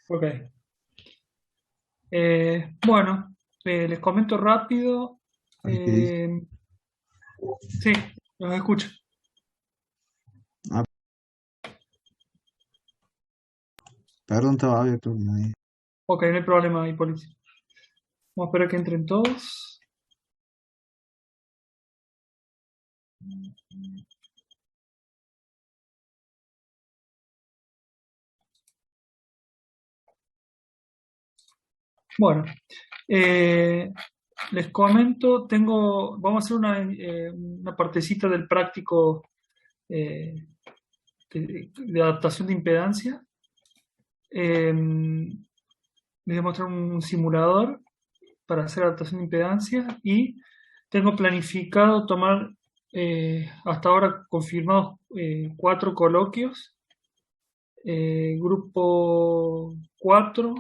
Ok. Bueno, les comento rápido. Ay, ¿qué dice? Eh, sí, los escucho. Ah, perdón, estaba abierto. Ok, no hay problema ahí, policía. Vamos a esperar que entren todos. Bueno, eh, les comento, vamos a hacer una partecita del práctico eh, de adaptación de impedancia. Les voy a mostrar un simulador para hacer adaptación de impedancia y tengo planificado tomar hasta ahora confirmados 4 coloquios. Grupo 4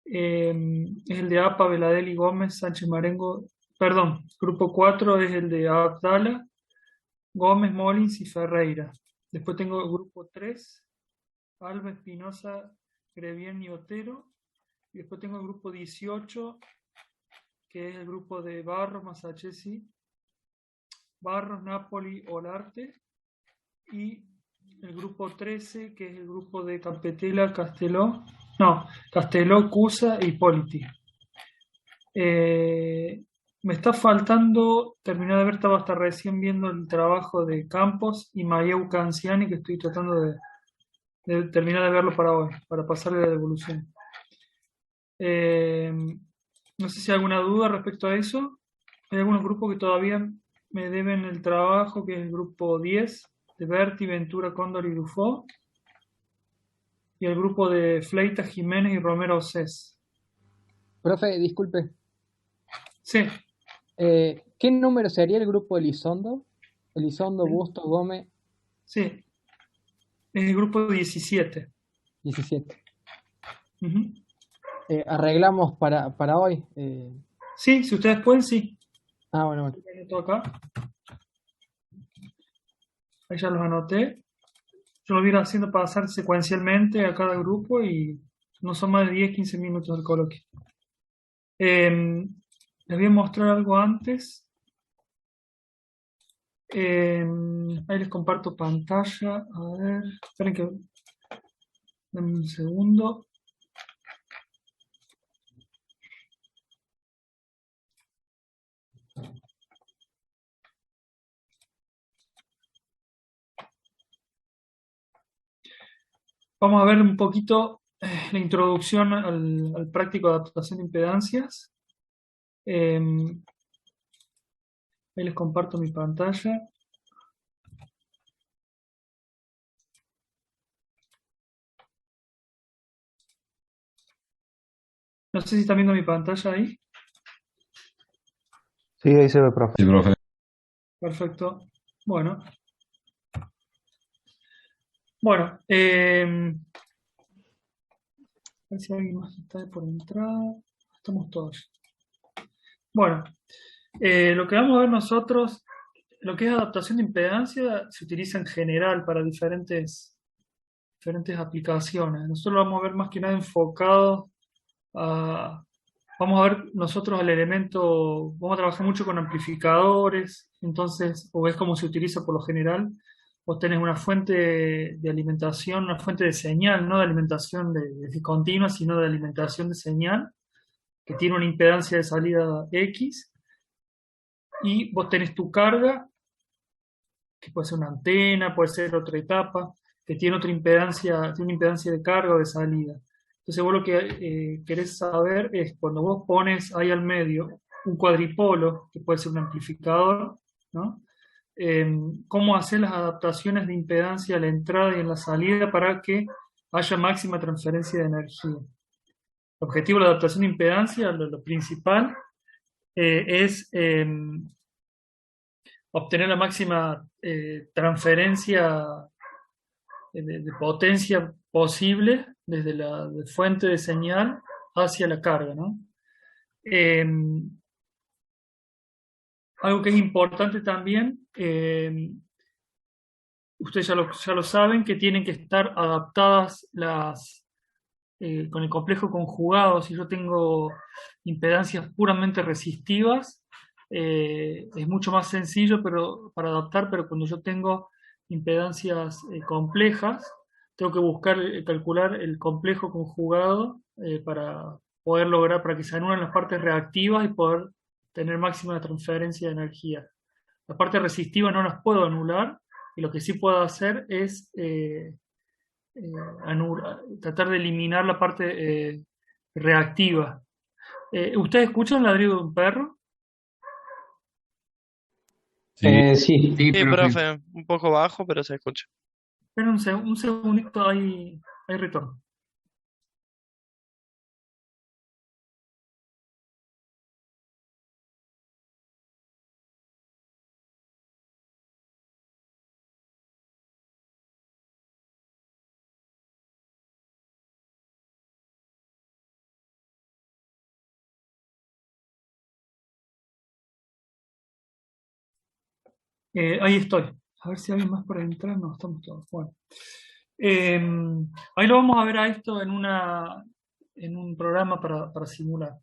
es el de APA, Veladeli, Gómez, Sánchez Marengo. Perdón, grupo 4 es el de Abdala, Gómez, Molins y Ferreira. Después tengo el grupo 3, Alba, Espinosa, Grevien y Otero. Y después tengo el grupo 18, que es el grupo de Barros, Masachesi, Barros, Napoli, Olarte. Y el grupo 13, que es el grupo de Campetela, Casteló. No, Casteló, Cusa y Politi. Me está faltando terminar de ver, estaba hasta recién viendo el trabajo de Campos y Mayeu Canciani, que estoy tratando de terminar de verlo para hoy, para pasarle la devolución. Eh, no sé si hay alguna duda respecto a eso. Hay algunos grupos que todavía me deben el trabajo, que es el grupo 10 de Berti, Ventura, Cóndor y Dufo, y el grupo de Fleitas, Jiménez y Romero Cés. Profe, disculpe, Sí, ¿qué número sería el grupo Elizondo? Elizondo, Busto, Gómez, sí, es el grupo 17. 17. Ujú. Arreglamos para hoy. Sí, si ustedes pueden, sí. Bueno, bueno. Anoto acá. Ahí ya los anoté. Yo lo voy a ir haciendo pasar secuencialmente a cada grupo y no son más de 10 15 minutos del coloquio. Les voy a mostrar algo antes. Ahí les comparto pantalla. A ver, esperen que denme un segundo. Vamos a ver un poquito la introducción al práctico de adaptación de impedancias. Eh, Ahí les comparto mi pantalla. No sé si están viendo mi pantalla ahí. Sí, ahí se ve, profe. Sí, profe. Perfecto. Bueno, bueno. A ver si alguien más está por entrar. Estamos todos. Bueno, lo que vamos a ver nosotros, lo que es adaptación de impedancia, se utiliza en general para diferentes aplicaciones. Nosotros lo vamos a ver más que nada enfocado a... Vamos a ver nosotros el elemento, vamos a trabajar mucho con amplificadores, entonces, o es como se utiliza por lo general, vos tenés una fuente de alimentación, una fuente de señal, no de alimentación de continua, sino de alimentación de señal, que tiene una impedancia de salida X, y vos tenés tu carga, que puede ser una antena, puede ser otra etapa, que tiene otra impedancia, tiene una impedancia de carga o de salida. Entonces vos lo que querés saber es cuando vos pones ahí al medio un cuadripolo, que puede ser un amplificador, ¿no? Cómo hacer las adaptaciones de impedancia a la entrada y en la salida para que haya máxima transferencia de energía. El objetivo de la adaptación de impedancia, lo principal, es obtener la máxima transferencia de potencia posible desde la fuente de señal hacia la carga, ¿no? Eh, Algo que es importante también, ustedes ya lo saben, que tienen que estar adaptadas con el complejo conjugado, si yo tengo impedancias puramente resistivas, es mucho más sencillo para adaptar, pero cuando yo tengo impedancias complejas, tengo que buscar, calcular el complejo conjugado para poder lograr, para que se anulen las partes reactivas y poder tener máxima transferencia de energía. Las partes resistivas no las puedo anular, y lo que sí puedo hacer es tratar de eliminar la parte reactiva. ¿Ustedes escuchan el ladrido de un perro? Sí, Sí. sí, Sí, profe. profe, un poco bajo, pero se escucha. Esperen un segundito, hay retorno. Ahí estoy. A ver si hay más para entrar. No, estamos todos. Bueno. Eh, Ahí lo vamos a ver a esto en un programa para simular.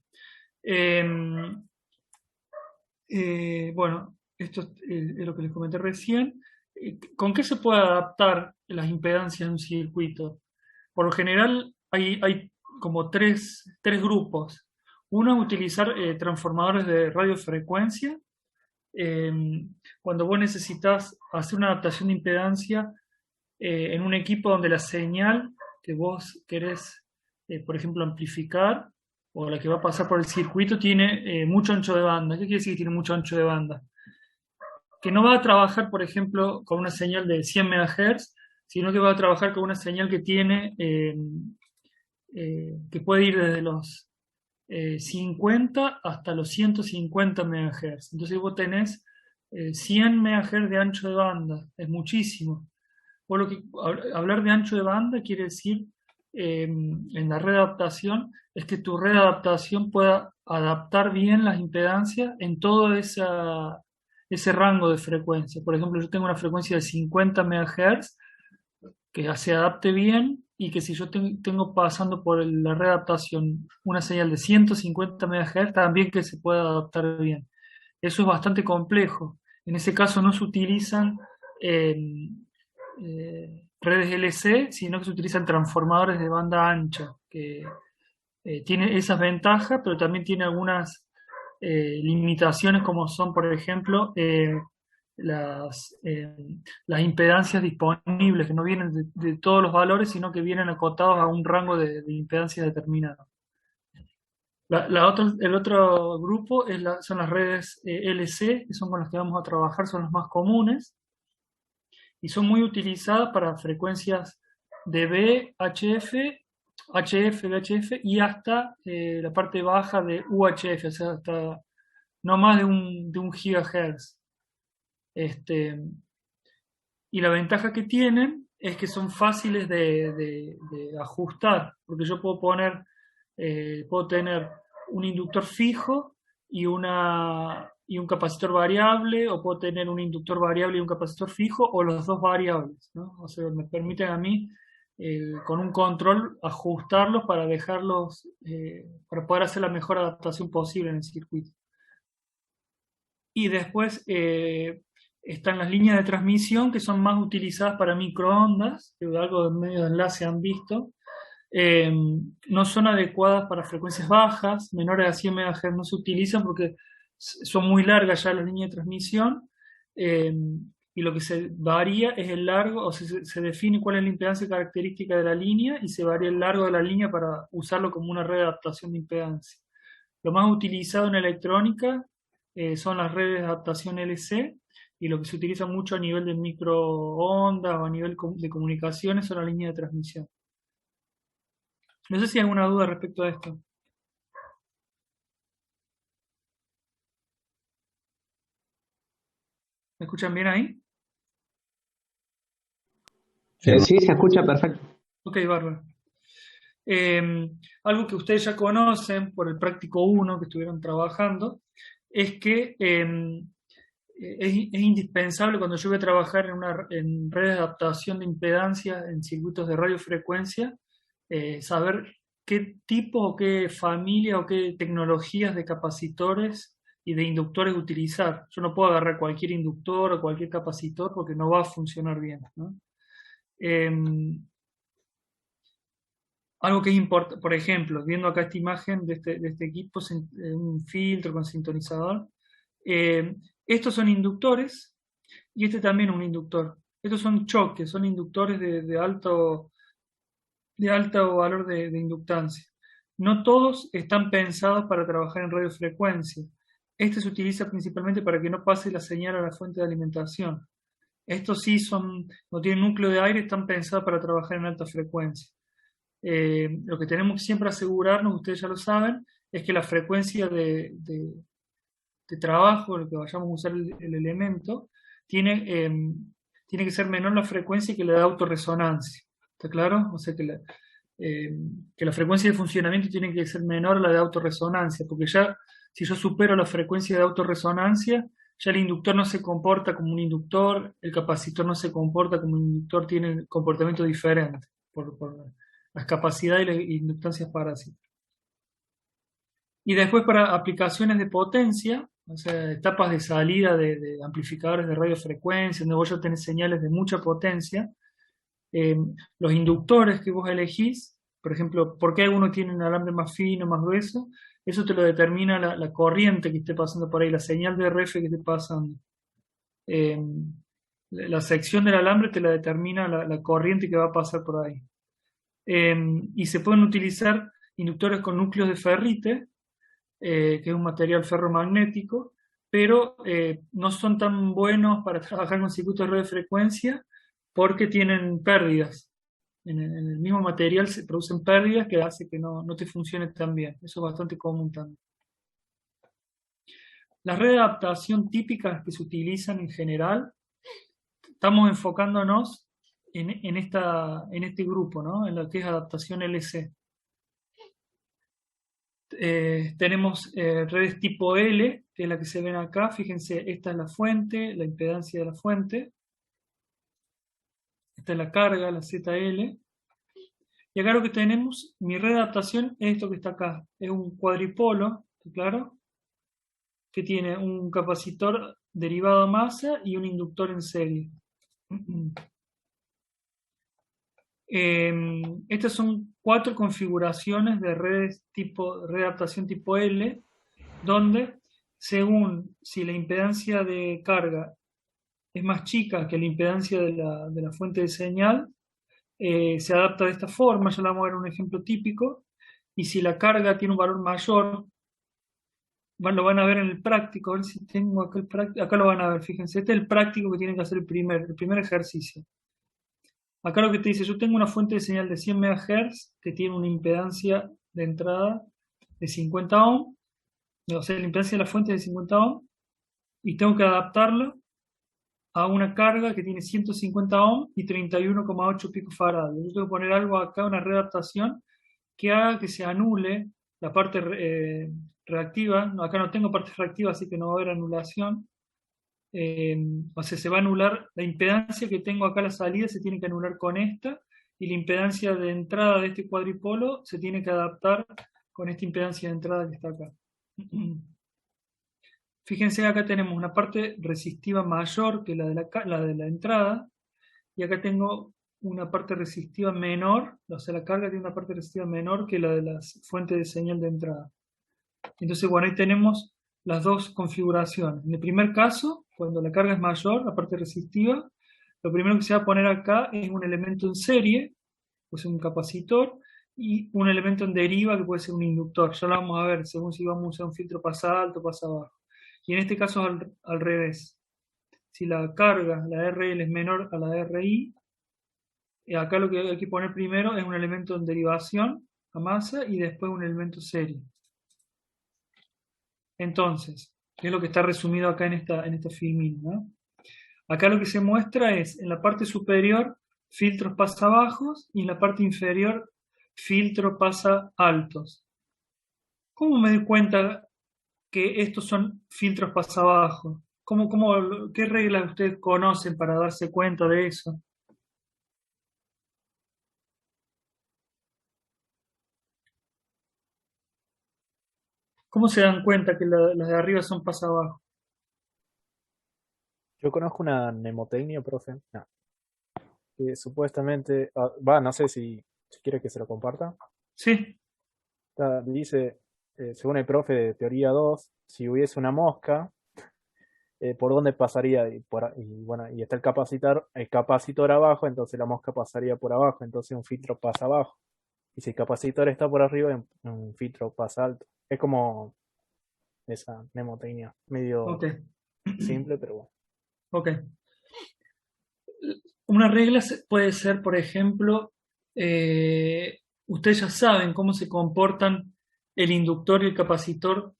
Eh, bueno, esto es lo que les comenté recién. ¿Con qué se puede adaptar las impedancias en un circuito? Por lo general hay como tres grupos. Uno es utilizar transformadores de radiofrecuencia. Eh, Cuando vos necesitas hacer una adaptación de impedancia en un equipo donde la señal que vos querés, por ejemplo, amplificar, o la que va a pasar por el circuito, tiene mucho ancho de banda. ¿Qué quiere decir que tiene mucho ancho de banda? Que no va a trabajar, por ejemplo, con una señal de 100 MHz, sino que va a trabajar con una señal que tiene, que puede ir desde los 50 hasta los 150 MHz. Entonces vos tenés 100 MHz de ancho de banda, es muchísimo. Por lo que hablar de ancho de banda quiere decir, en la red de adaptación, es que tu red de adaptación pueda adaptar bien las impedancias en todo ese rango de frecuencia. Por ejemplo, yo tengo una frecuencia de 50 MHz que se adapte bien, y que si yo tengo pasando por la red de adaptación una señal de 150 MHz, también que se pueda adaptar bien. Eso es bastante complejo. En ese caso no se utilizan eh, redes LC, sino que se utilizan transformadores de banda ancha, que tiene esas ventajas, pero también tiene algunas limitaciones, como son, por ejemplo, las, eh, las impedancias disponibles, que no vienen de todos los valores, sino que vienen acotados a un rango de impedancias determinado. El otro grupo son las redes LC, que son con las que vamos a trabajar, son las más comunes, y son muy utilizadas para frecuencias de VHF, HF, VHF y hasta la parte baja de UHF, o sea, hasta no más de un gigahertz. Y la ventaja que tienen es que son fáciles de ajustar, porque yo puedo tener un inductor fijo y un capacitor variable, o puedo tener un inductor variable y un capacitor fijo, o los dos variables, ¿no? O sea, me permiten a mí, con un control, ajustarlos para dejarlos, para poder hacer la mejor adaptación posible en el circuito. Y después están las líneas de transmisión, que son más utilizadas para microondas, que algo de medio de enlace han visto. No son adecuadas para frecuencias bajas, menores a 100 MHz no se utilizan porque son muy largas ya las líneas de transmisión. eh, y lo que se varía es el largo, o se define cuál es la impedancia característica de la línea, y se varía el largo de la línea para usarlo como una red de adaptación de impedancia. Lo más utilizado en electrónica son las redes de adaptación LC, y lo que se utiliza mucho a nivel de microondas o a nivel de comunicaciones son las líneas de transmisión. No sé si hay alguna duda respecto a esto. ¿Me escuchan bien ahí? Sí, Sí, se escucha perfecto. Ok, bárbaro. Algo que ustedes ya conocen por el práctico 1 que estuvieron trabajando, es que es indispensable, cuando yo voy a trabajar en redes de adaptación de impedancias en circuitos de radiofrecuencia, saber qué tipo o qué familia o qué tecnologías de capacitores y de inductores utilizar. Yo no puedo agarrar cualquier inductor o cualquier capacitor porque no va a funcionar bien, ¿no? Algo que es importante, por ejemplo, viendo acá esta imagen de este equipo, un filtro con sintonizador, estos son inductores y este también es un inductor. Estos son choques, son inductores de alto valor de inductancia. No todos están pensados para trabajar en radiofrecuencia. Este se utiliza principalmente para que no pase la señal a la fuente de alimentación. Estos sí no tienen núcleo de aire, están pensados para trabajar en alta frecuencia. Lo que tenemos que siempre asegurarnos, ustedes ya lo saben, es que la frecuencia de trabajo, lo que vayamos a usar el elemento, tiene que ser menor la frecuencia que la de autorresonancia. ¿Está claro? O sea que la frecuencia de funcionamiento tiene que ser menor a la de autorresonancia, porque ya si yo supero la frecuencia de autorresonancia, ya el inductor no se comporta como un inductor, el capacitor no se comporta como un inductor, tiene comportamiento diferente por las capacidades y las inductancias parásitas. Y después para aplicaciones de potencia, o sea, etapas de salida de amplificadores de radiofrecuencia, donde vos ya tenés señales de mucha potencia, los inductores que vos elegís, por ejemplo, ¿por qué alguno tiene un alambre más fino, más grueso? Eso te lo determina la corriente que esté pasando por ahí, la señal de RF que esté pasando. La sección del alambre te la determina la corriente que va a pasar por ahí. Y se pueden utilizar inductores con núcleos de ferrite, que es un material ferromagnético, pero no son tan buenos para trabajar con circuitos de radiofrecuencia porque tienen pérdidas. En el mismo material se producen pérdidas que hace que no te funcione tan bien. Eso es bastante común también. Las redes de adaptación típicas que se utilizan en general, estamos enfocándonos en este grupo, ¿no? En lo que es adaptación LC. Tenemos redes tipo L, que es la que se ven acá. Fíjense, esta es la fuente, la impedancia de la fuente. Esta es la carga, la ZL. Y acá lo que tenemos, mi red de adaptación es esto que está acá. Es un cuadripolo, claro, que tiene un capacitor derivado a masa y un inductor en serie. Estas son 4 configuraciones de red de adaptación tipo L, donde según si la impedancia de carga es más chica que la impedancia de la fuente de señal, se adapta de esta forma. Ya le vamos a ver un ejemplo típico. Y si la carga tiene un valor mayor, lo van a ver en el práctico. A ver si tengo acá el práctico. Acá lo van a ver, fíjense. Este es el práctico que tienen que hacer el primer ejercicio. Acá lo que te dice, yo tengo una fuente de señal de 100 MHz que tiene una impedancia de entrada de 50 ohm, o sea, la impedancia de la fuente es de 50 ohm, y tengo que adaptarlo a una carga que tiene 150 ohm y 31,8 picofarads. Yo tengo que poner algo acá, una readaptación, que haga que se anule la parte reactiva. No, acá no tengo parte reactiva, así que no va a haber anulación. O sea, se va a anular la impedancia que tengo acá a la salida, se tiene que anular con esta, y la impedancia de entrada de este cuadripolo se tiene que adaptar con esta impedancia de entrada que está acá. Fíjense, acá tenemos una parte resistiva mayor que la de la entrada, y acá tengo una parte resistiva menor, o sea, la carga tiene una parte resistiva menor que la de las fuentes de señal de entrada. Entonces, bueno, ahí tenemos las dos configuraciones. En el primer caso, cuando la carga es mayor, la parte resistiva, lo primero que se va a poner acá es un elemento en serie, pues un capacitor, y un elemento en deriva que puede ser un inductor. Ya lo vamos a ver según si vamos a usar un filtro pasa alto o pasa bajo. Y en este caso es al revés. Si la carga, la RL es menor a la RI, acá lo que hay que poner primero es un elemento en derivación a masa y después un elemento serie. Entonces, ¿qué es lo que está resumido acá en esta filmina, ¿no? Acá lo que se muestra es, en la parte superior, filtros pasa bajos, y en la parte inferior, filtros pasa altos. ¿Cómo me doy cuenta que estos son filtros pasa bajos? ¿Qué reglas ustedes conocen para darse cuenta de eso? ¿Cómo se dan cuenta que las de arriba son pasabajo? Yo conozco una mnemotecnia, profe, no, que supuestamente, va, no sé si quiere que se lo comparta. Sí, Dice, según el profe de teoría 2, si hubiese una mosca, ¿por dónde pasaría? Y bueno, y está el capacitor abajo, entonces la mosca pasaría por abajo, entonces un filtro pasa abajo. Y si el capacitor está por arriba, un filtro pasa alto. Es como esa mnemotecnia, ok, medio simple, pero bueno. ok. Una regla puede ser, por ejemplo, ustedes ya saben cómo se comportan el inductor y el capacitor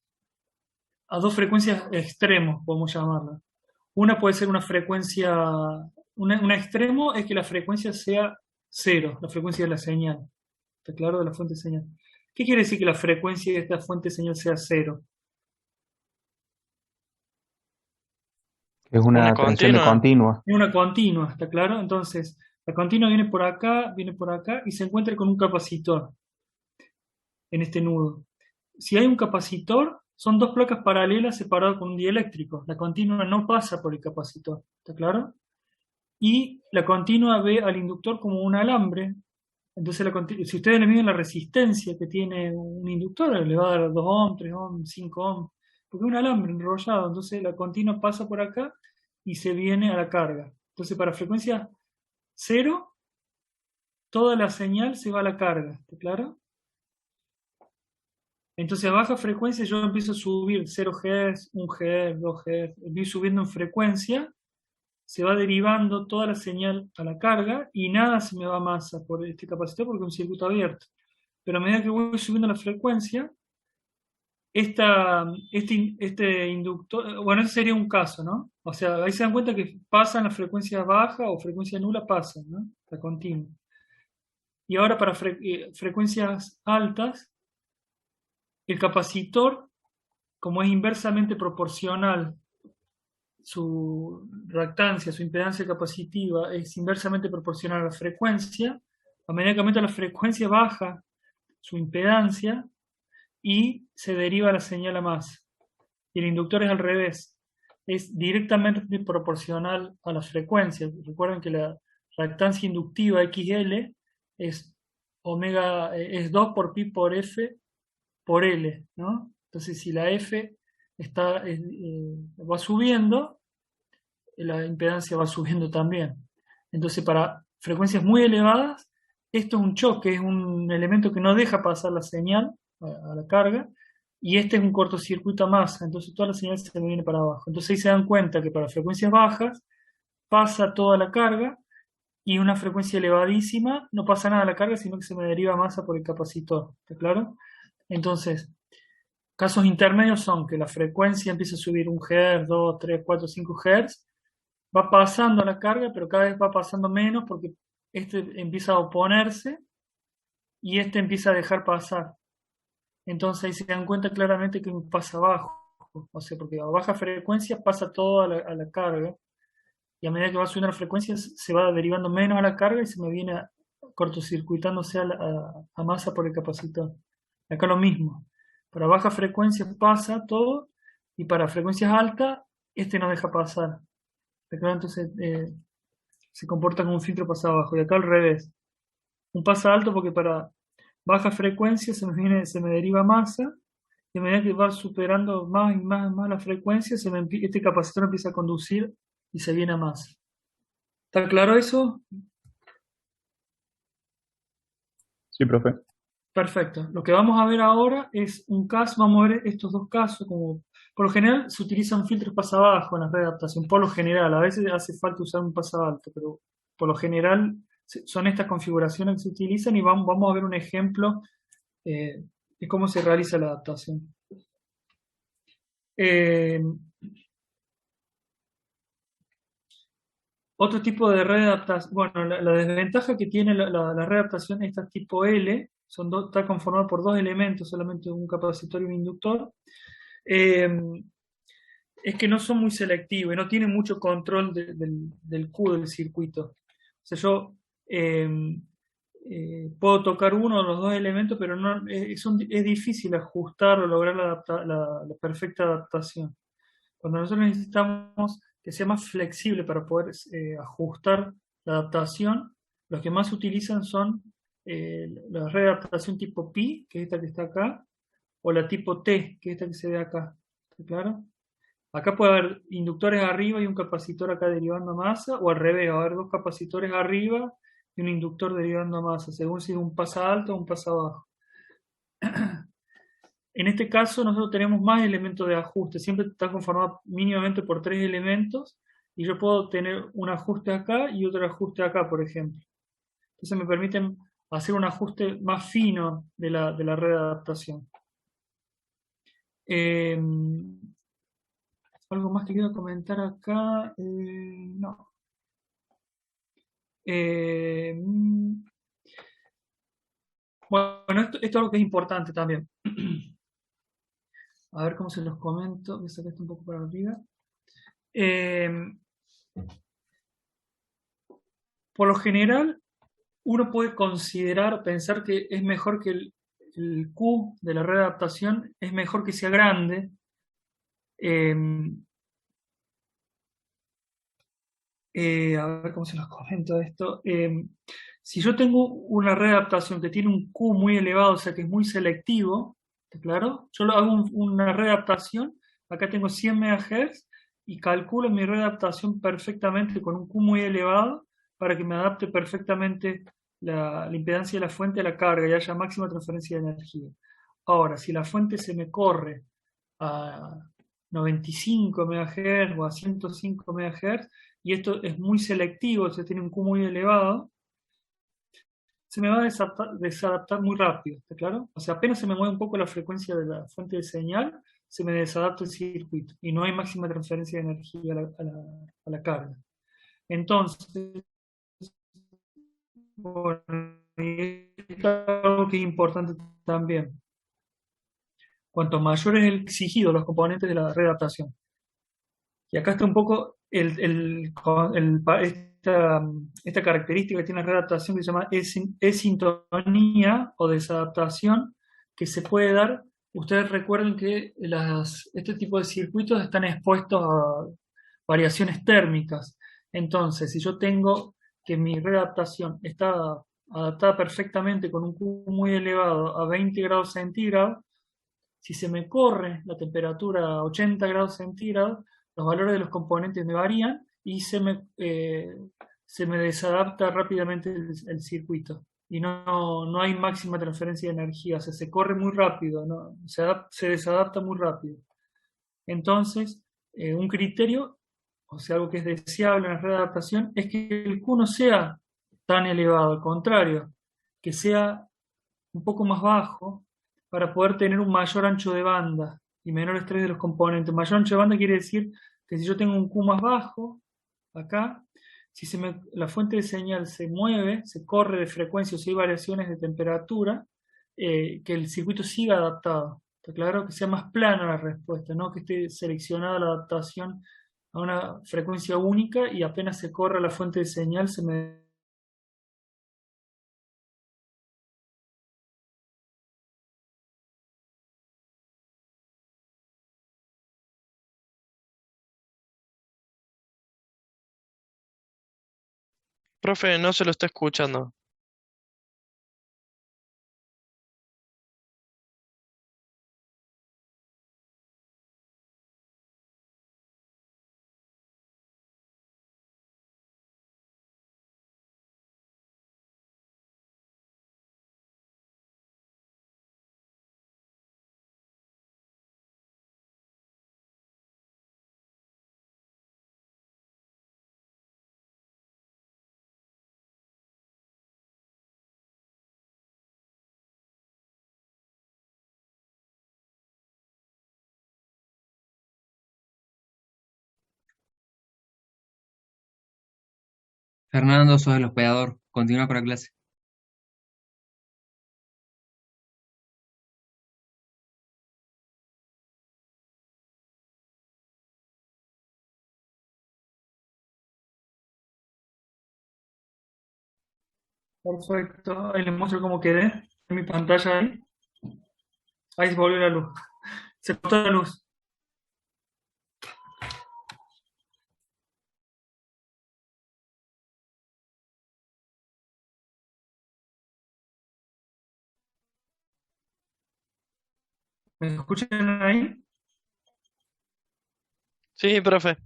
a dos frecuencias extremos, podemos llamarla. Una puede ser una frecuencia, un extremo es que la frecuencia sea cero, la frecuencia de la señal. ¿Está claro? De la fuente de señal. ¿Qué quiere decir que la frecuencia de esta fuente de señal sea cero? Es Una una tensión de continua. continua. Es una continua, ¿está claro? Entonces, la continua viene por acá y se encuentra con un capacitor en este nudo. Si hay un capacitor, son dos placas paralelas separadas con un dieléctrico. La continua no pasa por el capacitor, ¿está claro? Y la continua ve al inductor como un alambre. Entonces, si ustedes le miden la resistencia que tiene un inductor, le va a dar 2 ohms, 3 ohms, 5 ohms, porque es un alambre enrollado. Entonces, la continua pasa por acá y se viene a la carga. Entonces, para frecuencia cero, toda la señal se va a la carga, ¿está claro? Entonces, a baja frecuencia yo empiezo a subir 0 Hz, 1 Hz, 2 Hz, voy subiendo en frecuencia, se va derivando toda la señal a la carga y nada se me va a masa por este capacitor porque es un circuito abierto. Pero a medida que voy subiendo la frecuencia, este inductor, bueno, ese sería un caso, ¿no? O sea, ahí se dan cuenta que pasan la frecuencia baja o frecuencia nula, pasan, ¿no? La continua. Y ahora para frecuencias altas, el capacitor, como es inversamente proporcional, su reactancia, su impedancia capacitiva es inversamente proporcional a la frecuencia, a medida que aumenta la frecuencia baja su impedancia y se deriva la señal a más. Y el inductor es al revés, es directamente proporcional a la frecuencia. Recuerden que la reactancia inductiva XL es es 2 por pi por F por L, ¿no? Entonces, si la F va subiendo, la impedancia va subiendo también. Entonces, para frecuencias muy elevadas, esto es un choque, es un elemento que no deja pasar la señal a la carga, y este es un cortocircuito a masa, entonces toda la señal se me viene para abajo. Entonces ahí se dan cuenta que para frecuencias bajas pasa toda la carga, y una frecuencia elevadísima no pasa nada a la carga, sino que se me deriva masa por el capacitor. ¿Está claro? Entonces, casos intermedios son que la frecuencia empieza a subir 1 Hz, 2, 3, 4, 5 Hz, va pasando la carga, pero cada vez va pasando menos porque este empieza a oponerse y este empieza a dejar pasar. Entonces ahí se dan cuenta claramente que pasa abajo. O sea, porque a baja frecuencia pasa todo a la carga y a medida que va subiendo la frecuencia se va derivando menos a la carga y se me viene cortocircuitándose a masa por el capacitor. Acá lo mismo. Para baja frecuencia pasa todo y para frecuencias altas este no deja pasar. Entonces se comporta como un filtro pasa abajo. Y acá al revés. Un pasa alto porque para baja frecuencia se me deriva masa. Y a medida que va superando más y más y más la frecuencia, este capacitor empieza a conducir y se viene a masa. ¿Está claro eso? Sí, profe. Perfecto. Lo que vamos a ver ahora es un caso, vamos a ver estos dos casos, como por lo general se utilizan filtros pasabajo en la red de adaptación, por lo general, a veces hace falta usar un pasabalto, pero por lo general son estas configuraciones que se utilizan y vamos a ver un ejemplo de cómo se realiza la adaptación. Eh, Otro tipo de red de adaptación, bueno, la desventaja que tiene la red de adaptación, esta tipo L, está conformada por dos elementos, solamente un capacitor y un inductor, eh, es que no son muy selectivos y no tienen mucho control del Q del circuito. O sea, yo puedo tocar uno de los dos elementos, pero no, es difícil ajustar o lograr la perfecta adaptación. Cuando nosotros necesitamos que sea más flexible para poder ajustar la adaptación, los que más se utilizan son la red de adaptación tipo Pi, que es esta que está acá, o la tipo T, que es esta que se ve acá. ¿Está claro? Acá puede haber inductores arriba y un capacitor acá derivando masa, o al revés, va a haber dos capacitores arriba y un inductor derivando masa, según si es un pasa alto o un pasa bajo. En este caso nosotros tenemos más elementos de ajuste, siempre está conformado mínimamente por tres elementos y yo puedo tener un ajuste acá y otro ajuste acá, por ejemplo. Entonces me permiten hacer un ajuste más fino de la red de adaptación. Eh, ¿Algo más que quiero comentar acá? No. Eh, bueno, esto es algo que es importante también. A ver cómo se los comento. Voy a sacar esto un poco para arriba. Eh, por lo general, uno puede considerar, pensar que es mejor que el Q de la red de adaptación, es mejor que sea grande. Eh, a ver cómo se los comento esto. Si yo tengo una red de adaptación que tiene un Q muy elevado, o sea que es muy selectivo, ¿está claro? Yo hago una red de adaptación, acá tengo 100 MHz y calculo mi red de adaptación perfectamente con un Q muy elevado para que me adapte perfectamente la impedancia de la fuente a la carga y haya máxima transferencia de energía. Ahora, si la fuente se me corre a 95 MHz o a 105 MHz, y esto es muy selectivo, se tiene un Q muy elevado, se me va a desadaptar muy rápido, ¿está claro? O sea, apenas se me mueve un poco la frecuencia de la fuente de señal, se me desadapta el circuito y no hay máxima transferencia de energía a la carga. Entonces, bueno, y esto es algo que es importante también. Cuanto mayor es el exigido los componentes de la readaptación. Y acá está un poco esta característica que tiene la readaptación que se llama esintonía o desadaptación, que se puede dar. Ustedes recuerden que este tipo de circuitos están expuestos a variaciones térmicas. Entonces, si yo tengo que mi readaptación está adaptada perfectamente con un Q muy elevado a 20 grados centígrados, si se me corre la temperatura a 80 grados centígrados, los valores de los componentes me varían y se me desadapta rápidamente el circuito. Y no hay máxima transferencia de energía, o sea, se corre muy rápido, ¿no? Se desadapta muy rápido. Entonces, un criterio, o sea, algo que es deseable en la red de adaptación, es que el Q no sea tan elevado, al contrario, que sea un poco más bajo para poder tener un mayor ancho de banda y menor estrés de los componentes. Mayor ancho de banda quiere decir que si yo tengo un Q más bajo, acá, si la fuente de señal se mueve, se corre de frecuencia o si hay variaciones de temperatura, que el circuito siga adaptado. ¿Está claro? Que sea más plana la respuesta, no que esté seleccionada la adaptación a una frecuencia única y apenas se corre la fuente de señal se me... Profe, no se lo está escuchando. Fernando, sos el hospedador. Continúa con la clase. Perfecto. Ahí les muestro cómo quedé en mi pantalla ahí. Ahí se volvió la luz. Se cortó la luz. ¿Me escuchan ahí? Sí, profe.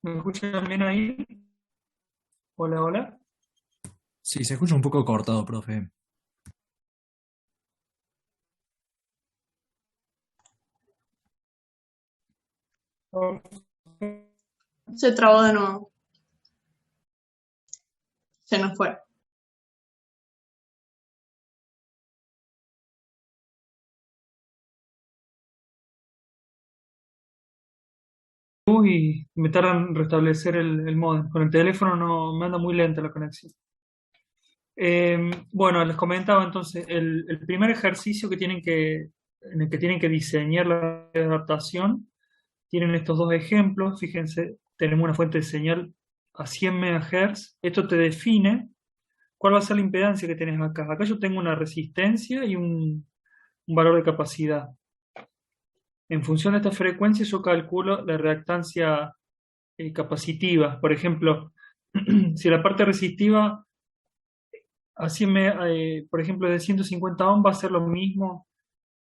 ¿Me escuchan bien ahí? Hola, hola. Sí, se escucha un poco cortado, profe. Se trabó de nuevo. Se nos fue. Y me tardan en restablecer el módem. Con el teléfono no me anda muy lenta la conexión. Bueno, les comentaba entonces, el primer ejercicio en el que tienen que diseñar la adaptación, tienen estos dos ejemplos. Fíjense, tenemos una fuente de señal a 100 MHz. Esto te define cuál va a ser la impedancia que tenés acá. Acá yo tengo una resistencia y un valor de capacidad. En función de esta frecuencia yo calculo la reactancia capacitiva. Por ejemplo, si la parte resistiva, por ejemplo, de 150 ohms va a ser lo mismo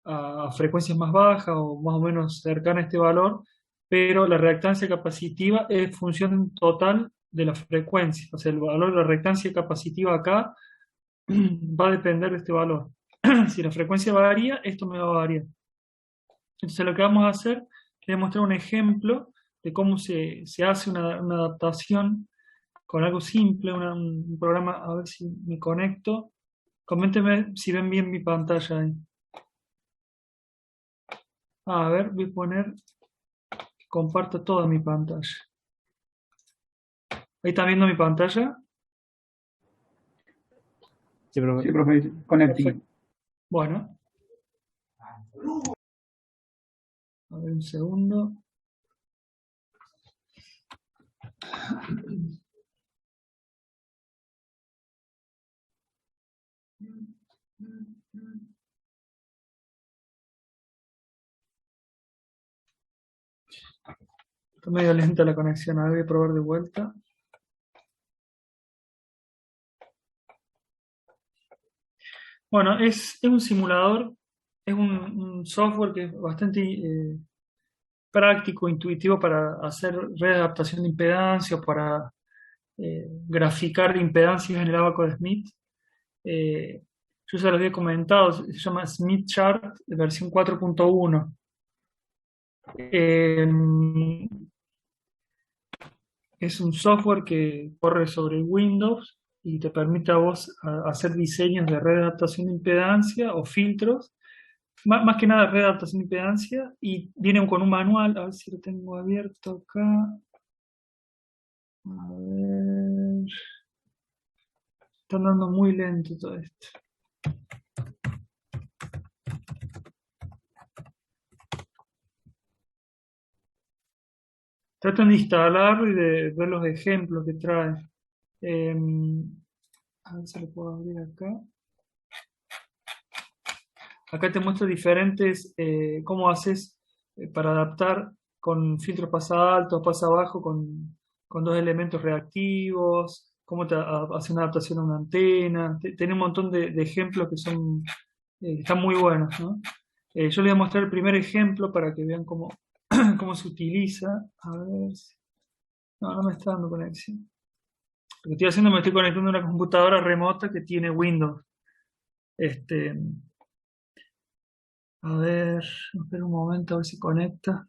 a frecuencias más bajas o más o menos cercana a este valor, pero la reactancia capacitiva es función total de la frecuencia. O sea, el valor de la reactancia capacitiva acá va a depender de este valor. Si la frecuencia varía, esto me va a variar. Entonces lo que vamos a hacer es mostrar un ejemplo de cómo se hace una adaptación con algo simple, un programa. A ver si me conecto. Coméntenme si ven bien mi pantalla ahí. A ver, voy a poner que comparto toda mi pantalla. ¿Ahí están viendo mi pantalla? Sí, profe. Sí, profe, connecting. Perfecto. Bueno. A ver un segundo. Está medio lenta la conexión. A ver, voy a probar de vuelta. Bueno, es un simulador, es un software que es bastante práctico, intuitivo para hacer readaptación de impedancia o para graficar impedancias en el ábaco de Smith. Yo se los había comentado, se llama Smith Chart de versión 4.1. Es un software que corre sobre Windows y te permite a vos hacer diseños de readaptación de impedancia o filtros. Más que nada readaptación de impedancia, y viene con un manual. A ver si lo tengo abierto acá. A ver. Está andando muy lento todo esto. Tratan de instalarlo y de ver los ejemplos que trae. A ver si lo puedo abrir acá. Acá te muestro diferentes, cómo haces para adaptar con filtros pasa alto, pasa bajo, con dos elementos reactivos, cómo te hace una adaptación a una antena. Tiene un montón de ejemplos que están muy buenos, ¿no? Yo les voy a mostrar el primer ejemplo para que vean cómo, cómo se utiliza. A ver si... No me está dando conexión. Lo que estoy haciendo, me estoy conectando a una computadora remota que tiene Windows. A ver, espera un momento a ver si conecta.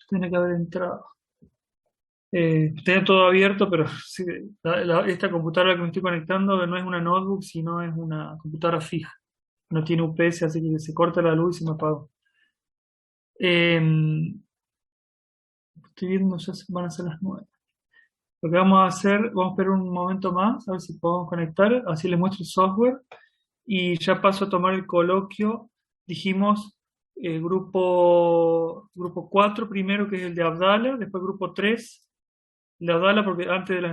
Tiene que haber entrado. Tenía todo abierto, pero sí, esta computadora que me estoy conectando no es una notebook, sino es una computadora fija. No tiene UPS, así que se corta la luz y se me apagó. Estoy viendo, ya van a ser las 9. Lo que vamos a hacer, vamos a esperar un momento más, a ver si podemos conectar, así les muestro el software. Y ya paso a tomar el coloquio. Dijimos grupo 4 primero, que es el de Abdala, después grupo 3, el de Abdala, porque antes de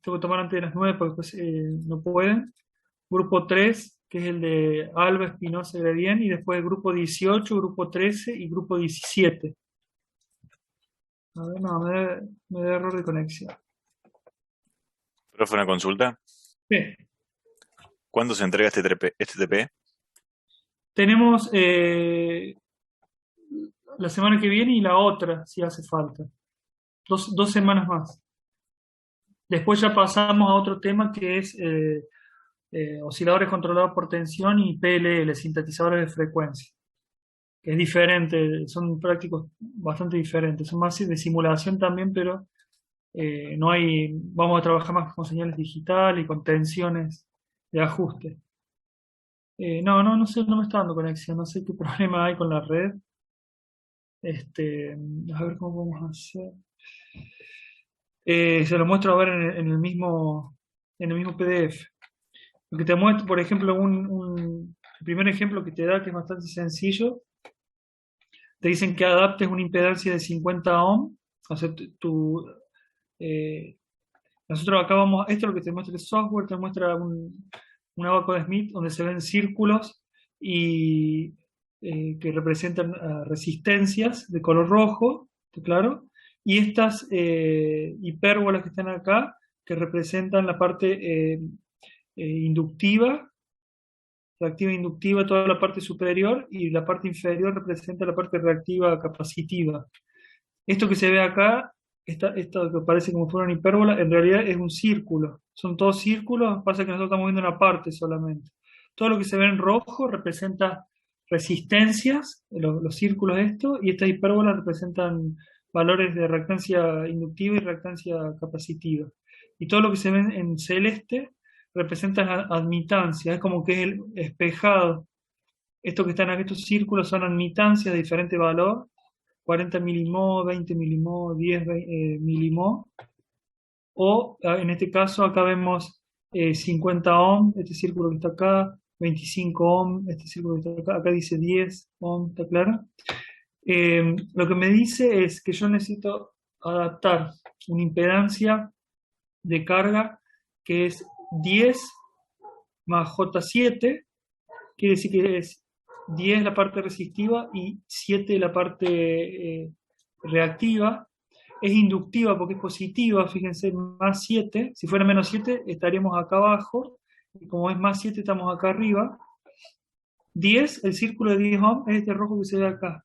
tengo que tomar antes de las 9 porque después no pueden. Grupo 3, que es el de Alba Espinosa Gradien, y después el grupo 18, grupo 13 y grupo 17. A ver, no, me da error de conexión. Profe, una consulta. Sí. ¿Cuándo se entrega este TP? Tenemos la semana que viene y la otra, si hace falta. Dos semanas más. Después ya pasamos a otro tema que es osciladores controlados por tensión y PLL, sintetizadores de frecuencia. Que es diferente, son prácticos bastante diferentes. Son más de simulación también, pero no hay, vamos a trabajar más con señales digitales y con tensiones de ajuste. No sé, no me está dando conexión, no sé qué problema hay con la red. A ver cómo podemos hacer. Se lo muestro a ver en el mismo PDF. Lo que te muestro, por ejemplo, el primer ejemplo que te da, que es bastante sencillo, te dicen que adaptes una impedancia de 50 ohm. O sea, nosotros acá vamos, esto es lo que te muestra el software, te muestra un abaco de Smith donde se ven círculos y que representan resistencias de color rojo, claro, y estas hipérbolas que están acá, que representan la parte inductiva, reactiva inductiva, toda la parte superior, y la parte inferior representa la parte reactiva capacitiva. Esto que se ve acá, esto que parece como si fuera una hipérbola, en realidad es un círculo. Son todos círculos, pasa que nosotros estamos viendo una parte solamente. Todo lo que se ve en rojo representa resistencias, los círculos estos, y estas hipérbolas representan valores de reactancia inductiva y reactancia capacitiva. Y todo lo que se ve en celeste representa admitancia, es como que es el espejado. Estos que están aquí, estos círculos son admitancias de diferente valor, 40 milimol, 20 milimol, 10 milimol, o en este caso acá vemos 50 ohm, este círculo que está acá, 25 ohm, este círculo que está acá dice 10 ohm, ¿está claro? Lo que me dice es que yo necesito adaptar una impedancia de carga que es 10 más J7, quiere decir que es 10 la parte resistiva y 7 la parte reactiva. Es inductiva porque es positiva, fíjense, más 7. Si fuera menos 7 estaríamos acá abajo, y como es más 7 estamos acá arriba. 10, el círculo de 10 ohm es este rojo que se ve acá.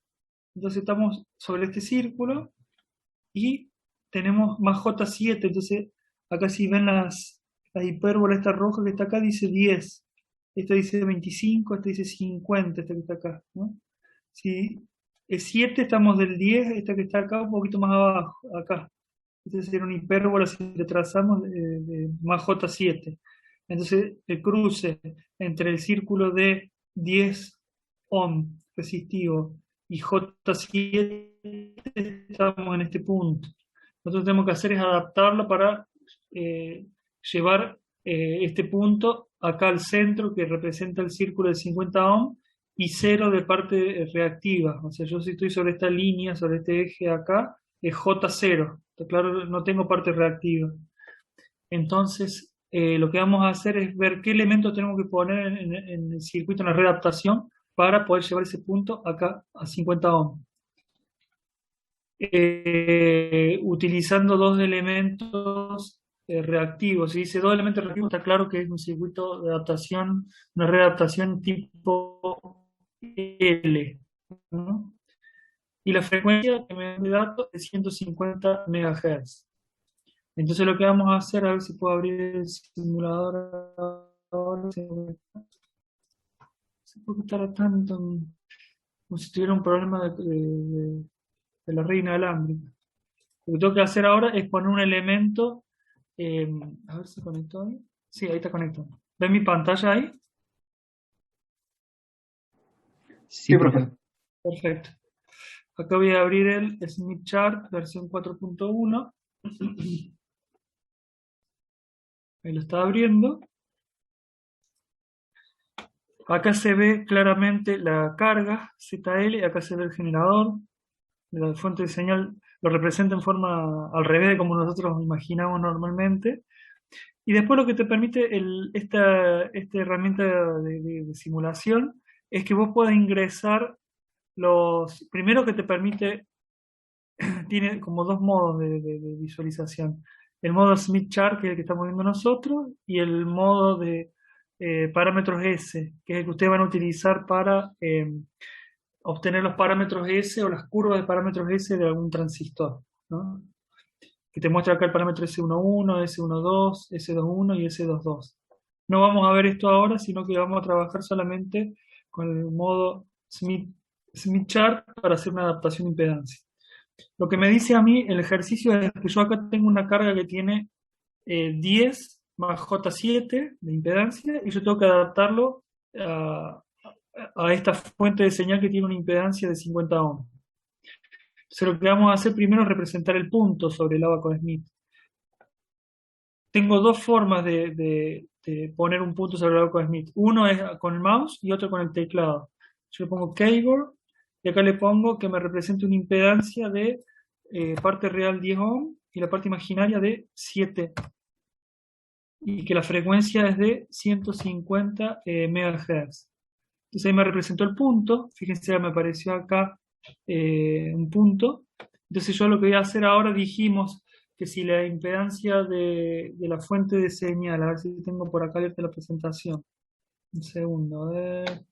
Entonces estamos sobre este círculo y tenemos más J7, entonces acá si ven las hipérbolas, esta roja que está acá dice 10. Esta dice 25, esta dice 50, esta que está acá, ¿no? Si es 7, estamos del 10, esta que está acá un poquito más abajo, acá. Esta sería una hipérbola si le trazamos de más J7. Entonces el cruce entre el círculo de 10 ohm resistivo y J7 estamos en este punto. Nosotros tenemos que hacer es adaptarlo para llevar este punto acá al centro que representa el círculo de 50 ohm y 0 de parte reactiva. O sea, yo si estoy sobre esta línea, sobre este eje acá, es J0. Claro, no tengo parte reactiva. Entonces, lo que vamos a hacer es ver qué elementos tenemos que poner en el circuito, en la readaptación, para poder llevar ese punto acá a 50 ohm. Utilizando dos elementos reactivos. Si dice dos elementos reactivos, está claro que es un circuito de adaptación, una readaptación tipo L, ¿no? Y la frecuencia que me da de datos es 150 MHz. Entonces lo que vamos a hacer, a ver si puedo abrir el simulador ahora. Se puede estar tanto como si tuviera un problema de la red inalámbrica. Lo que tengo que hacer ahora es poner un elemento. A ver si conectó ahí. Sí, ahí está conectado. ¿Ven mi pantalla ahí? Sí, profe. Perfecto. Acá voy a abrir el Smith Chart versión 4.1. Ahí lo está abriendo. Acá se ve claramente la carga ZL, acá se ve el generador. La fuente de señal lo representa en forma al revés de como nosotros imaginamos normalmente. Y después lo que te permite esta herramienta de simulación es que vos puedas ingresar primero que te permite, tiene como dos modos de visualización. El modo Smith Chart, que es el que estamos viendo nosotros, y el modo de parámetros S, que es el que ustedes van a utilizar para obtener los parámetros S o las curvas de parámetros S de algún transistor, ¿no? Que te muestra acá el parámetro S11, S12, S21 y S22. No vamos a ver esto ahora, sino que vamos a trabajar solamente con el modo Smith Chart para hacer una adaptación de impedancia. Lo que me dice a mí el ejercicio es que yo acá tengo una carga que tiene 10 más J7 de impedancia y yo tengo que adaptarlo a esta fuente de señal que tiene una impedancia de 50 ohms. Entonces lo que vamos a hacer primero es representar el punto sobre el abaco de Smith. Tengo dos formas de poner un punto sobre el abaco de Smith. Uno es con el mouse y otro con el teclado. Yo le pongo keyboard y acá le pongo que me represente una impedancia de parte real 10 ohms y la parte imaginaria de 7. Y que la frecuencia es de 150 MHz. Entonces ahí me representó el punto. Fíjense, me apareció acá un punto. Entonces yo lo que voy a hacer ahora, dijimos que si la impedancia de la fuente de señal, a ver si tengo por acá abierta la presentación. Un segundo, a ver.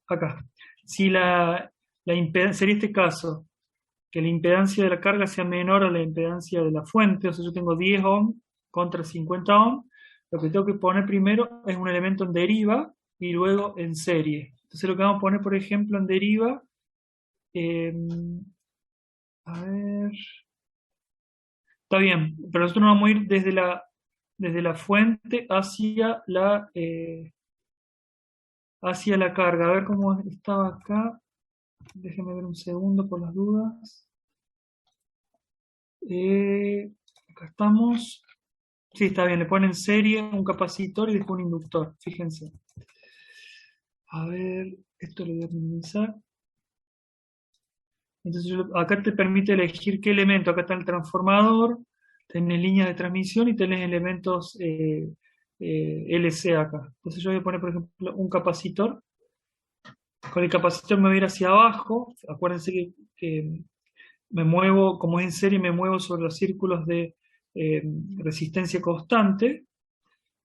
Acá. Si la impedancia, sería este caso, que la impedancia de la carga sea menor a la impedancia de la fuente, o sea, yo tengo 10 ohms contra 50 ohms, lo que tengo que poner primero es un elemento en deriva y luego en serie. Entonces lo que vamos a poner, por ejemplo, en deriva, a ver, está bien, pero nosotros nos vamos a ir desde la fuente hacia la carga. A ver cómo estaba acá. Déjenme ver un segundo por las dudas. Acá estamos. Sí, está bien, le ponen en serie un capacitor y después un inductor, fíjense. A ver, esto lo voy a minimizar. Entonces acá te permite elegir qué elemento. Acá está el transformador, tenés líneas de transmisión y tenés elementos LC acá. Entonces yo voy a poner, por ejemplo, un capacitor. Con el capacitor me voy a ir hacia abajo. Acuérdense que me muevo, como es en serie, me muevo sobre los círculos de resistencia constante.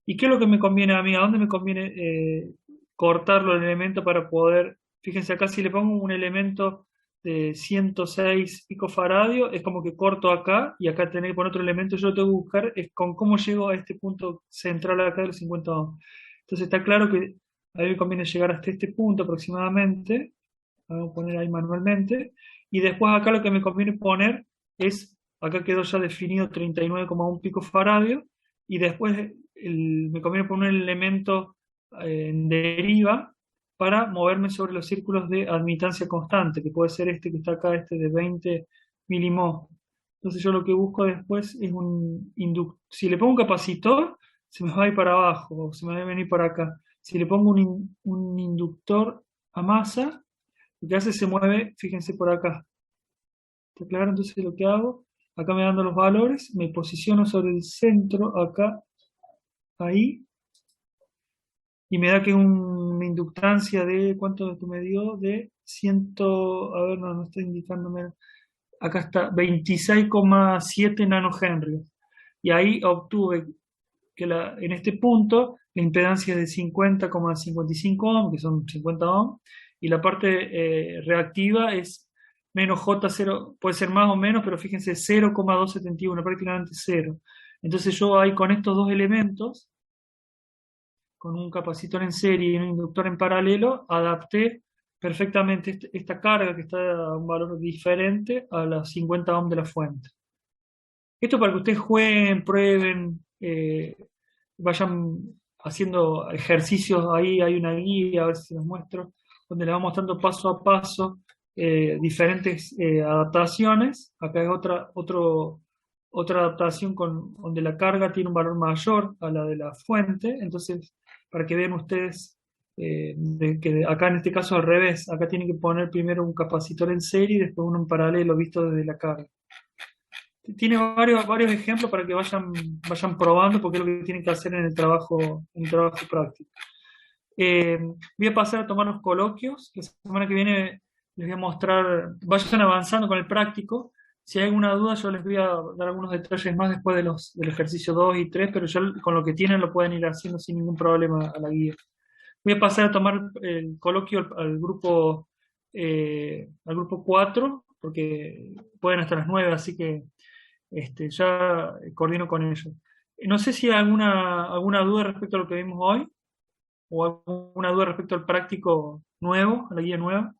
¿Y qué es lo que me conviene a mí? ¿A dónde me conviene cortarlo el elemento para poder? Fíjense acá, si le pongo un elemento de 106 picofaradios, es como que corto acá y acá tenés que poner otro elemento. Yo lo tengo que buscar es con cómo llego a este punto central acá de los 50 ohms. Entonces está claro que a mí me conviene llegar hasta este punto aproximadamente. Vamos a poner ahí manualmente. Y después acá lo que me conviene poner es, acá quedó ya definido 39,1 picofaradios. Y después me conviene poner un elemento en deriva para moverme sobre los círculos de admitancia constante, que puede ser este que está acá, este de 20 milimos. Entonces yo lo que busco después es un inductor. Si le pongo un capacitor, se me va a ir para abajo, se me va a venir para acá. Si le pongo un inductor a masa, lo que hace se mueve, fíjense por acá. ¿Está claro? Entonces lo que hago, acá me dando los valores, me posiciono sobre el centro, acá, ahí, y me da que una inductancia de, ¿cuánto me dio? De 100, a ver, no está indicándome, acá está, 26,7 nanohenrios. Y ahí obtuve que en este punto la impedancia es de 50,55 ohms, que son 50 ohms, y la parte reactiva es menos J0, puede ser más o menos, pero fíjense, 0,271, prácticamente cero. Entonces yo ahí con estos dos elementos, con un capacitor en serie y un inductor en paralelo, adapté perfectamente esta carga que está a un valor diferente a las 50 ohms de la fuente. Esto para que ustedes jueguen, prueben, vayan haciendo ejercicios. Ahí hay una guía, a ver si los muestro, donde les va mostrando paso a paso diferentes adaptaciones. Acá es otro otra adaptación donde la carga tiene un valor mayor a la de la fuente. Entonces, para que vean ustedes que acá en este caso al revés, acá tienen que poner primero un capacitor en serie y después uno en paralelo visto desde la carga. Tiene varios ejemplos para que vayan probando porque es lo que tienen que hacer en el trabajo práctico. Voy a pasar a tomar los coloquios. La semana que viene les voy a mostrar, vayan avanzando con el práctico. Si hay alguna duda, yo les voy a dar algunos detalles más después del ejercicio 2 y 3, pero ya con lo que tienen lo pueden ir haciendo sin ningún problema a la guía. Voy a pasar a tomar el coloquio al grupo 4, porque pueden hasta las 9, así que ya coordino con ellos. No sé si hay alguna duda respecto a lo que vimos hoy, o alguna duda respecto al práctico nuevo, a la guía nueva.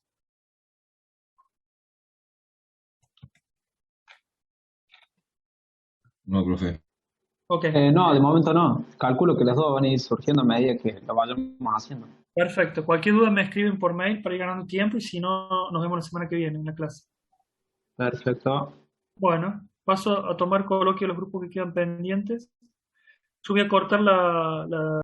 No, profe. Ok. No, de momento no. Calculo que las dos van a ir surgiendo a medida que lo vayamos haciendo. Perfecto. Cualquier duda me escriben por mail para ir ganando tiempo y si no, nos vemos la semana que viene en la clase. Perfecto. Bueno, paso a tomar coloquio de los grupos que quedan pendientes. Yo voy a cortar la